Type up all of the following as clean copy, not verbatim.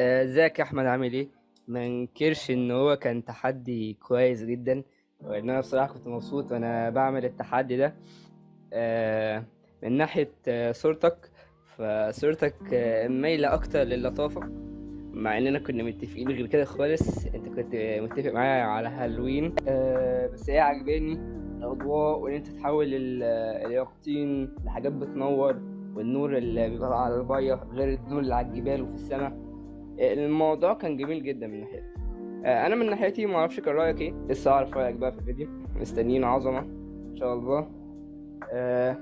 ازيك يا احمد، عامل ايه؟ ما انكرش ان هو كان تحدي كويس جدا، وان انا بصراحه كنت مبسوط وانا بعمل التحدي ده. آه، من ناحيه صورتك، فصورتك مايله اكتر للطافه، مع اننا كنا متفقين غير كده خالص. انت كنت متفق معايا على هالوين، بس هي عجباني الاضواء، وان انت تحول اليقطين لحاجات بتنور، والنور اللي بيبقى على الميه غير النور اللي على الجبال وفي السماء. الموضوع كان جميل جدا من ناحيتي. انا من ناحيتي ما اعرفش كان رايك ايه، لسه اعرف رايك بقى في الفيديو. مستنيين عظمه ان شاء الله. آه،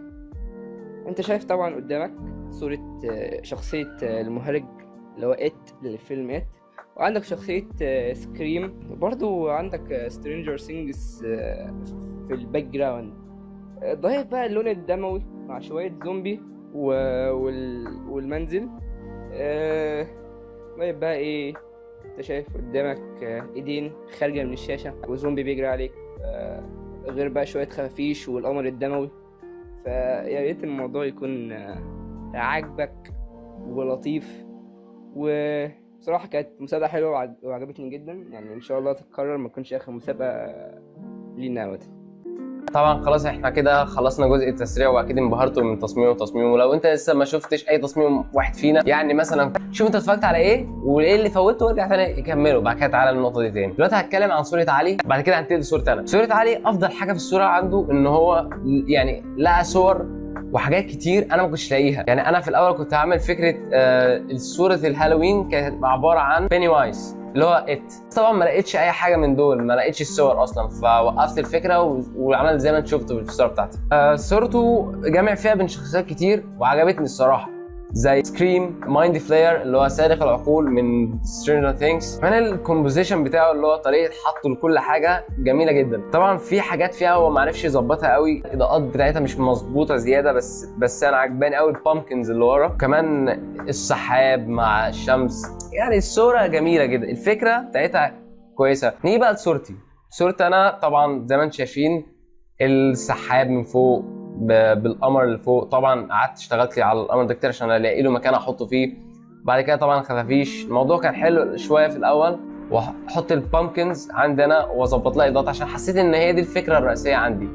انت شايف طبعا قدامك صوره شخصيه المهرج اللي هو للفيلم وعندك شخصيه سكريم، برضو عندك سترينجر سينجز في الباك جراوند. ضايف بقى اللون الدموي مع شويه زومبي والمنزل. طيب بقى ايه؟ انت شايف قدامك ايدين خارجه من الشاشه وزومبي بيجري عليك، غير بقى شويه خفافيش والقمر الدموي. فيا ريت الموضوع يكون عاجبك ولطيف. وبصراحه كانت مسابقه حلوه وعجبتني جدا، يعني ان شاء الله تتكرر، ما تكونش اخر مسابقه لينا ابدا. طبعا خلاص احنا كده خلصنا جزء التسريع، واكيد انبهرتوا من تصميمه. ولو انت لسه ما شفتش اي تصميم واحد فينا، يعني مثلا شوف انت اتفرجت على ايه وايه اللي فوتته وارجع تاني كمله، بعد كده تعالى للنقطه دي تاني. دلوقتي هتكلم عن صوره علي، بعد كده هنتقل لصوره انا. صوره علي افضل حاجه في الصوره عنده ان هو يعني لقى صور وحاجات كتير انا ما كنتش لاقيها. يعني انا في الاول كنت هعمل فكره صوره الهالوين كانت عباره عن بيني وايز اللي هو طبعا ما لقيتش اي حاجه من دول، ما لقيتش الصور اصلا، فوقفت الفكره وعملت زي ما انت شفتوا في الصوره بتاعتي. صورته جامع فيها بين شخصيات كتير وعجبتني الصراحه، زي سكريم، مايند فلاير اللي هو سارق العقول من سترينجر ثينجز. كمان الكومبوزيشن بتاعه اللي هو طريقه حطه لكل حاجه جميله جدا. طبعا في حاجات فيها هو ما عرفش يظبطها قوي، الاضاءات بتاعتها مش مظبوطه زياده، بس انا عجباني قوي البامكنز اللي ورا، كمان السحاب مع الشمس. يعني الصوره جميله جدا، الفكره بتاعتها كويسه. نيجي بقى لصورتي. صورتي انا طبعا زي ما انتم شايفين السحاب من فوق بالقمر اللي فوق. طبعا قعدت اشتغلت لي على القمر ده كتير عشان الاقي له مكان احطه فيه. بعد كده طبعا خفافيش. الموضوع كان حلو شويه في الاول، واحط البامكنز عندنا واظبط لها اضاءات عشان حسيت ان هي دي الفكره الرئيسيه عندي.